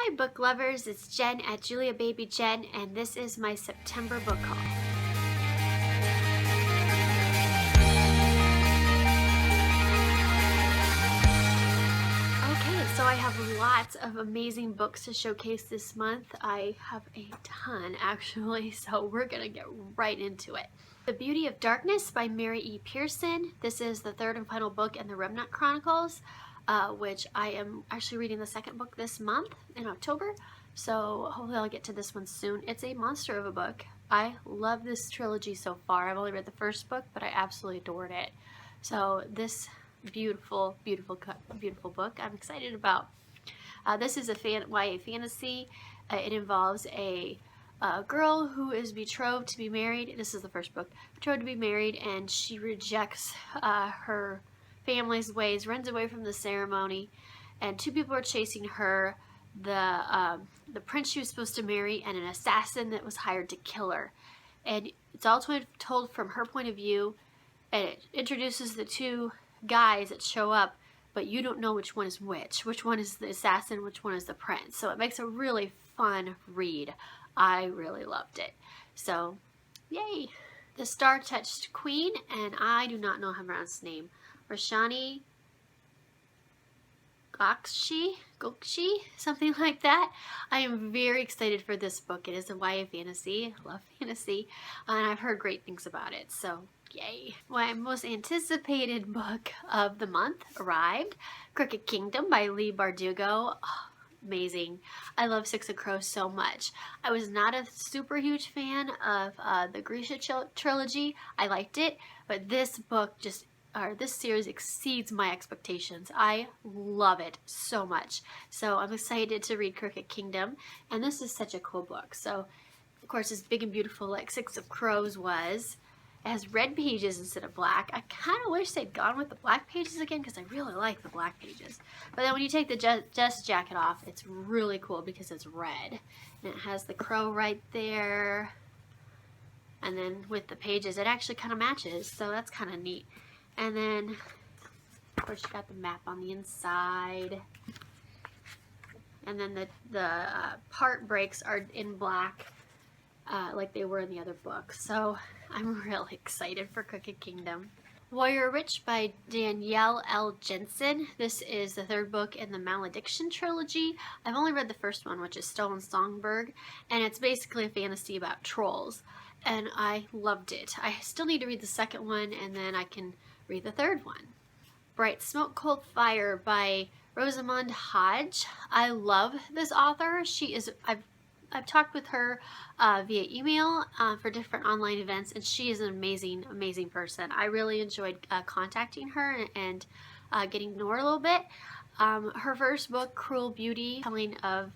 Hi book lovers, it's Jen at Julia Baby Jen, and this is my September book haul. Okay, so I have lots of amazing books to showcase this month. I have a ton actually, so we're gonna get right into it. The Beauty of Darkness by Mary E. Pearson. This is the third and final book in the Remnant Chronicles, which I am actually reading the second book this month in October. So hopefully I'll get to this one soon. It's a monster of a book. I love this trilogy so far. I've only read the first book, but I absolutely adored it. So this beautiful book I'm excited about. This is a YA fantasy. It involves a girl who is betrothed to be married. This is the first book. Betrothed to be married, and she rejects her family's ways, runs away from the ceremony, and two people are chasing her. The prince she was supposed to marry and an assassin that was hired to kill her. And it's all told from her point of view, and it introduces the two guys that show up, but you don't know which one is which one is the assassin, which one is the prince. So it makes a really fun read. I really loved it. So yay. The Star-Touched Queen, and I do not know how to pronounce his name. Roshani Gokshi, something like that. I am very excited for this book. It is a YA fantasy. I love fantasy, and I've heard great things about it, so yay. My most anticipated book of the month arrived. Crooked Kingdom by Leigh Bardugo. Oh, amazing. I love Six of Crows so much. I was not a super huge fan of the Grisha trilogy. I liked it, but this book this series exceeds my expectations. I love it so much. So I'm excited to read Crooked Kingdom, and this is such a cool book. So of course it's big and beautiful like Six of Crows was. It has red pages instead of black. I kind of wish they'd gone with the black pages again because I really like the black pages. But then when you take the dust jacket off, it's really cool because it's red. And it has the crow right there. And then with the pages, it actually kind of matches. So that's kind of neat. And then, of course, you got the map on the inside. And then the part breaks are in black, like they were in the other book. So I'm really excited for Crooked Kingdom. Warrior Witch by Danielle L. Jensen. This is the third book in the Malediction trilogy. I've only read the first one, which is Stolen Songbird, and it's basically a fantasy about trolls. And I loved it. I still need to read the second one, and then I can read the third one. Bright Smoke Cold Fire by Rosamund Hodge. I love this author. I've talked with her via email for different online events, and she is an amazing person. I really enjoyed contacting her and getting to know her a little bit. Her first book, Cruel Beauty, telling of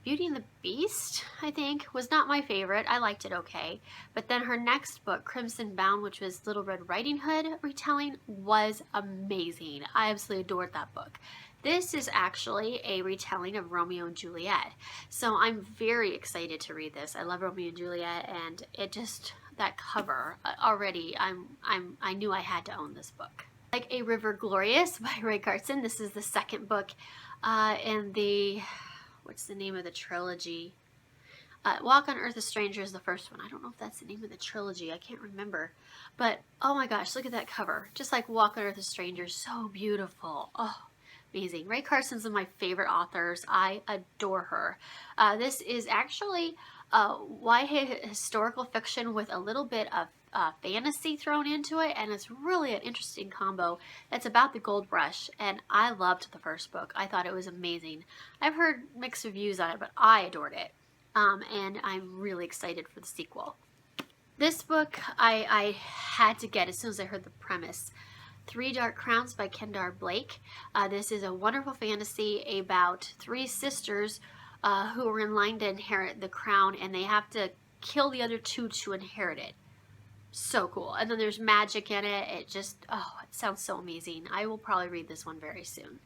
Beauty and the Beast, I think, was not my favorite. I liked it okay. But then her next book, Crimson Bound, which was Little Red Riding Hood retelling, was amazing. I absolutely adored that book. This is actually a retelling of Romeo and Juliet. So I'm very excited to read this. I love Romeo and Juliet, and it just, that cover already, I knew I had to own this book. Like a River Glorious by Ray Carson. This is the second book in the, what's the name of the trilogy? Walk on Earth a Stranger is the first one. I don't know if that's the name of the trilogy. I can't remember. But, oh my gosh, look at that cover. Just like Walk on Earth a Stranger. So beautiful. Oh, amazing. Ray Carson's one of my favorite authors. I adore her. This is actually YA historical fiction with a little bit of fantasy thrown into it, and it's really an interesting combo. It's about the gold rush, and I loved the first book. I thought it was amazing. I've heard mixed reviews on it, but I adored it, and I'm really excited for the sequel. This book I had to get as soon as I heard the premise. Three Dark Crowns by Kendar Blake. This is a wonderful fantasy about three sisters who are in line to inherit the crown, and they have to kill the other two to inherit it. So cool. And then there's magic in it. It just, oh, it sounds so amazing. I will probably read this one very soon.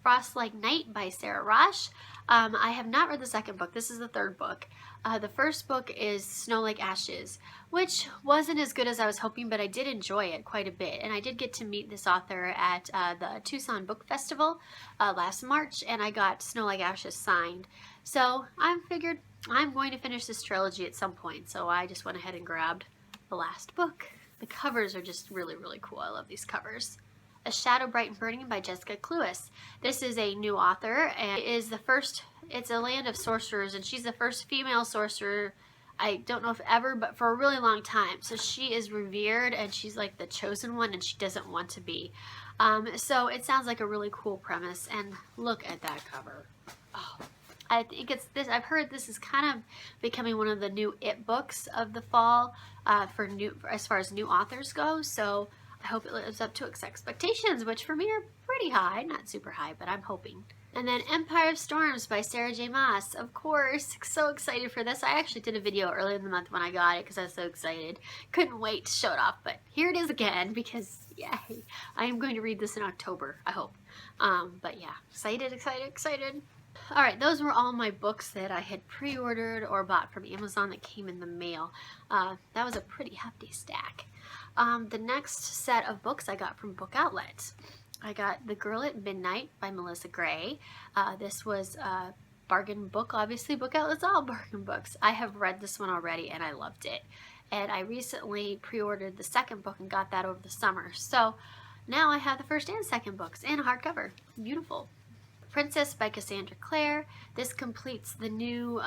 Frost Like Night by Sarah Rosh. I have not read the second book. This is the third book. The first book is Snow Like Ashes, which wasn't as good as I was hoping, but I did enjoy it quite a bit. And I did get to meet this author at the Tucson Book Festival last March, and I got Snow Like Ashes signed. So I figured I'm going to finish this trilogy at some point, so I just went ahead and grabbed the last book. The covers are just really, really cool. I love these covers. A Shadow Bright and Burning by Jessica Cluess. This is a new author, and it's a land of sorcerers, and she's the first female sorcerer, I don't know if ever, but for a really long time. So she is revered, and she's like the chosen one, and she doesn't want to be. So it sounds like a really cool premise, and look at that cover. Oh, I think it's this. I've heard this is kind of becoming one of the new it books of the fall as far as new authors go. So I hope it lives up to its expectations, which for me are pretty high, not super high, but I'm hoping. And then Empire of Storms by Sarah J. Maas. Of course, so excited for this. I actually did a video earlier in the month when I got it because I was so excited. Couldn't wait to show it off, but here it is again because, yay, I am going to read this in October, I hope. But yeah, excited, excited, excited. Alright, those were all my books that I had pre-ordered or bought from Amazon that came in the mail. That was a pretty hefty stack. The next set of books I got from Book Outlet. I got The Girl at Midnight by Melissa Gray. This was a bargain book, obviously. Book Outlet's all bargain books. I have read this one already and I loved it. And I recently pre-ordered the second book and got that over the summer. So now I have the first and second books in hardcover. Beautiful. Princess by Cassandra Clare. This completes the new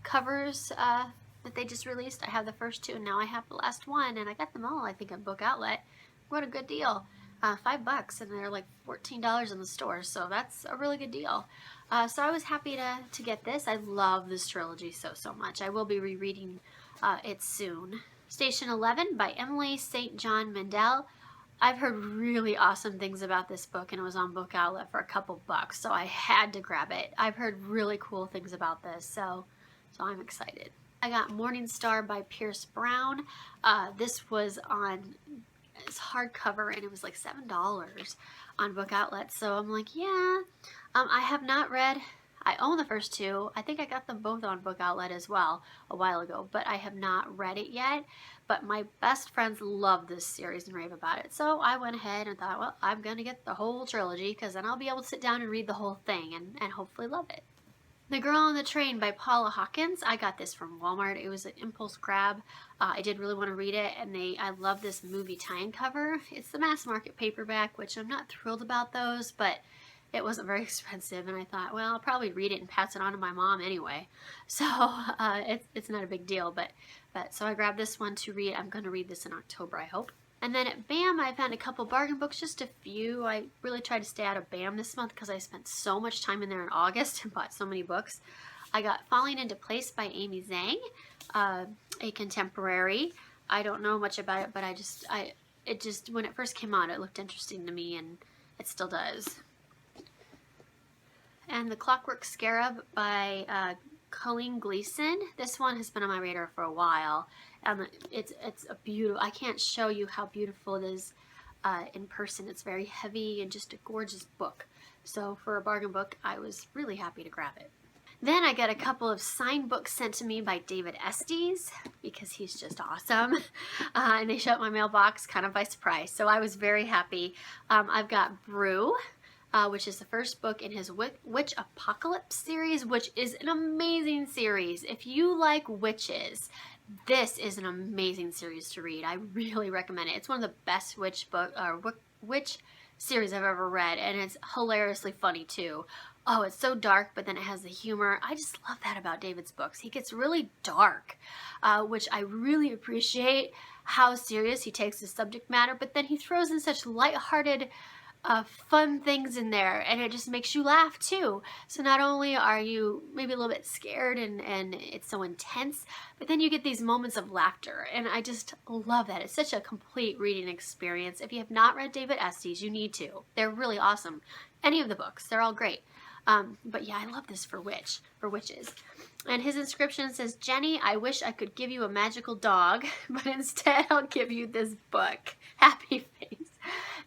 covers that they just released. I have the first two and now I have the last one, and I got them all I think at Book Outlet. What a good deal. $5 and they're like $14 in the store, so that's a really good deal. So I was happy to get this. I love this trilogy so much. I will be rereading it soon. Station 11 by Emily St. John Mandel. I've heard really awesome things about this book, and it was on Book Outlet for a couple bucks, so I had to grab it. I've heard really cool things about this, so I'm excited. I got Morning Star by Pierce Brown. This was on its hardcover, and it was like $7 on Book Outlet, so I'm like, yeah. I have not read. I own the first two. I think I got them both on Book Outlet as well a while ago, but I have not read it yet. But my best friends love this series and rave about it. So I went ahead and thought, well, I'm going to get the whole trilogy because then I'll be able to sit down and read the whole thing and hopefully love it. The Girl on the Train by Paula Hawkins. I got this from Walmart. It was an impulse grab. I did really want to read it, and I love this movie tie-in cover. It's the mass market paperback, which I'm not thrilled about those, but it wasn't very expensive, and I thought, well, I'll probably read it and pass it on to my mom anyway. So it's not a big deal, but so I grabbed this one to read. I'm going to read this in October, I hope. And then at BAM, I found a couple bargain books, just a few. I really tried to stay out of BAM this month because I spent so much time in there in August and bought so many books. I got Falling Into Place by Amy Zhang, a contemporary. I don't know much about it, but it just when it first came out, it looked interesting to me, and it still does. And The Clockwork Scarab by Colleen Gleason. This one has been on my radar for a while. It's a beautiful, I can't show you how beautiful it is in person. It's very heavy and just a gorgeous book. So for a bargain book, I was really happy to grab it. Then I got a couple of signed books sent to me by David Estes because he's just awesome. And they showed up in my mailbox kind of by surprise. So I was very happy. I've got Brew, which is the first book in his Witch Apocalypse series, which is an amazing series. If you like witches, this is an amazing series to read. I really recommend it. It's one of the best witch series I've ever read, and it's hilariously funny too. Oh, it's so dark, but then it has the humor. I just love that about David's books. He gets really dark, which I really appreciate how serious he takes the subject matter, but then he throws in such lighthearted fun things in there, and it just makes you laugh too. So not only are you maybe a little bit scared and it's so intense, but then you get these moments of laughter, and I just love that. It's such a complete reading experience. If you have not read David Estes, you need to. They're really awesome. Any of the books, they're all great. But yeah, I love this for witches. And his inscription says, "Jenny, I wish I could give you a magical dog, but instead I'll give you this book." Happy face.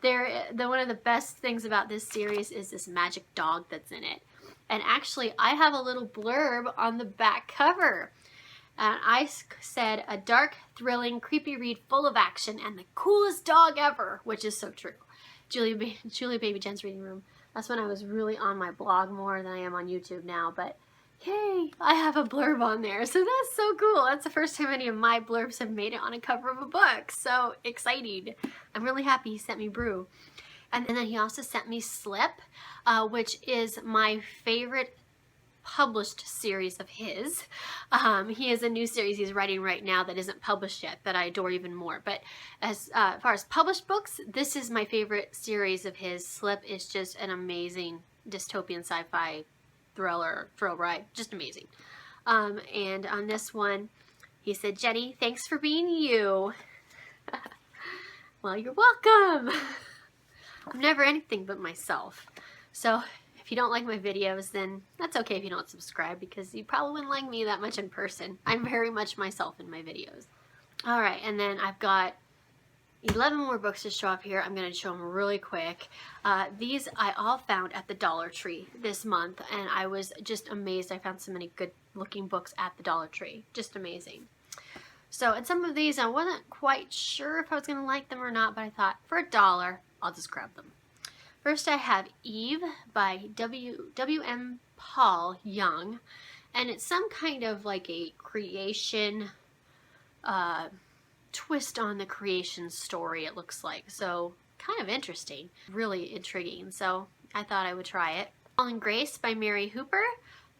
One of the best things about this series is this magic dog that's in it. And actually, I have a little blurb on the back cover. And I said, a dark, thrilling, creepy read full of action and the coolest dog ever, which is so true. Julia Baby Jen's reading room. That's when I was really on my blog more than I am on YouTube now, but yay, I have a blurb on there. So that's so cool. That's the first time any of my blurbs have made it on a cover of a book. So exciting. I'm really happy he sent me Brew. And then he also sent me Slip, which is my favorite published series of his. He has a new series he's writing right now that isn't published yet that I adore even more. But as far as published books, this is my favorite series of his. Slip is just an amazing dystopian sci-fi thriller, thrill ride. Just amazing. And on this one, he said, Jenny, thanks for being you. Well, you're welcome. I'm never anything but myself. So if you don't like my videos, then that's okay if you don't subscribe, because you probably wouldn't like me that much in person. I'm very much myself in my videos. Alright, and then I've got 11 more books to show up here. I'm going to show them really quick. These I all found at the Dollar Tree this month, and I was just amazed. I found so many good looking books at the Dollar Tree. Just amazing. So, and some of these I wasn't quite sure if I was going to like them or not, but I thought for $1, I'll just grab them. First I have Eve by W.M. Paul Young, and it's some kind of like a creation twist on the creation story, it looks like. So kind of interesting, really intriguing. So I thought I would try it. Fallen Grace by Mary Hooper.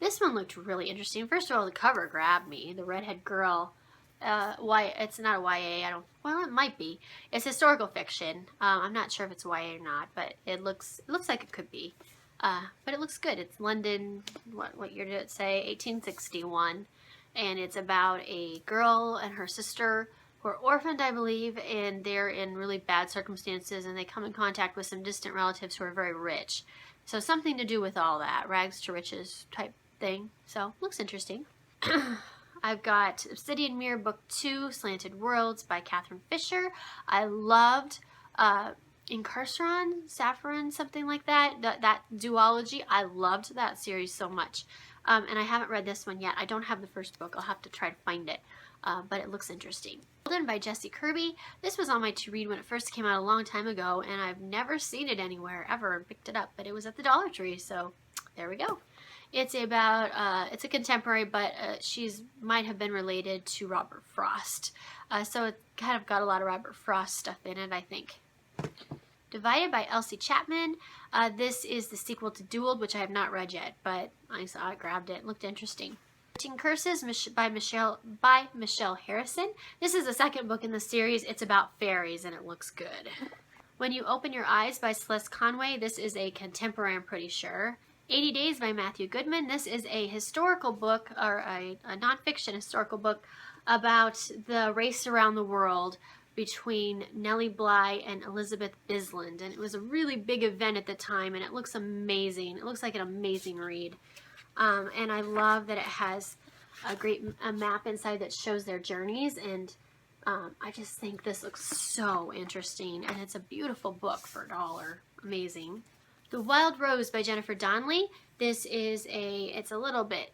This one looked really interesting. First of all, the cover grabbed me. The redhead girl. It's not a YA. Well, it might be. It's historical fiction. I'm not sure if it's YA or not, but it looks like it could be. But it looks good. It's London. What year did it say? 1861, and it's about a girl and her sister who are orphaned, I believe, and they're in really bad circumstances, and they come in contact with some distant relatives who are very rich. So something to do with all that, rags to riches type thing. So looks interesting. I've got Obsidian Mirror Book 2, Slanted Worlds by Catherine Fisher. I loved Incarceron, Saffron, something like that. That duology. I loved that series so much. And I haven't read this one yet. I don't have the first book. I'll have to try to find it. But it looks interesting. Golden by Jessie Kirby. This was on my to-read when it first came out a long time ago, and I've never seen it anywhere ever and picked it up. But it was at the Dollar Tree, so there we go. It's about, it's a contemporary, but might have been related to Robert Frost. So it kind of got a lot of Robert Frost stuff in it, I think. Divided by Elsie Chapman. This is the sequel to Dueled, which I have not read yet, but I saw it, grabbed it, it looked interesting. Curses by Michelle Harrison. This is the second book in the series. It's about fairies, and it looks good. When You Open Your Eyes by Celeste Conway. This is a contemporary, I'm pretty sure. 80 Days by Matthew Goodman. This is a historical book, or a nonfiction historical book about the race around the world between Nellie Bly and Elizabeth Bisland. And it was a really big event at the time, and it looks amazing. It looks like an amazing read. And I love that it has a map inside that shows their journeys, and I just think this looks so interesting, and it's a beautiful book for $1. Amazing. The Wild Rose by Jennifer Donnelly. This is it's a little bit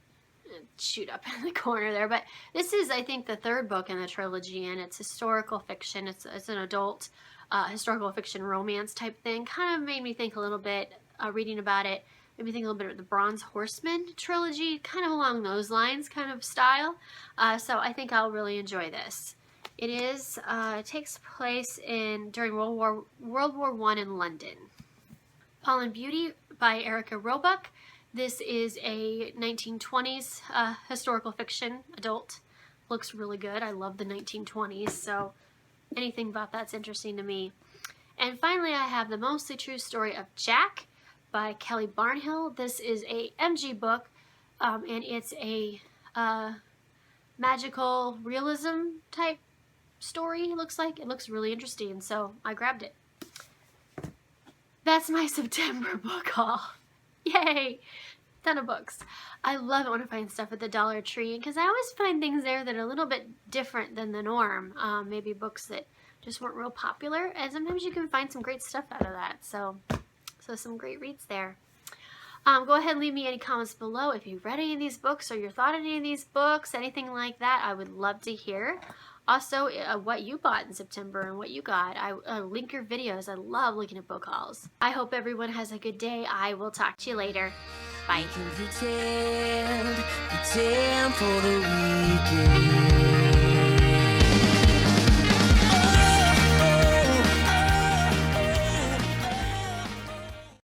shoot up in the corner there, but this is, I think, the third book in the trilogy, and it's historical fiction. It's an adult historical fiction romance type thing. Kind of made me think a little bit, reading about it, made me think a little bit of the Bronze Horseman trilogy, kind of along those lines, kind of style. So I think I'll really enjoy this. It takes place during World War I in London. Fallen Beauty by Erica Roebuck. This is a 1920s historical fiction, adult. Looks really good. I love the 1920s, so anything about that's interesting to me. And finally, I have The Mostly True Story of Jack by Kelly Barnhill. This is a MG book, and it's a magical realism type story, it looks like. It looks really interesting, so I grabbed it. That's my September book haul. Yay! Ton of books. I love it when I find stuff at the Dollar Tree, because I always find things there that are a little bit different than the norm. Maybe books that just weren't real popular, and sometimes you can find some great stuff out of that. So some great reads there. Go ahead and leave me any comments below if you've read any of these books or your thought on any of these books, anything like that. I would love to hear. Also, what you bought in September and what you got. I link your videos. I love looking at book hauls. I hope everyone has a good day. I will talk to you later. Bye. Pretend for the weekend.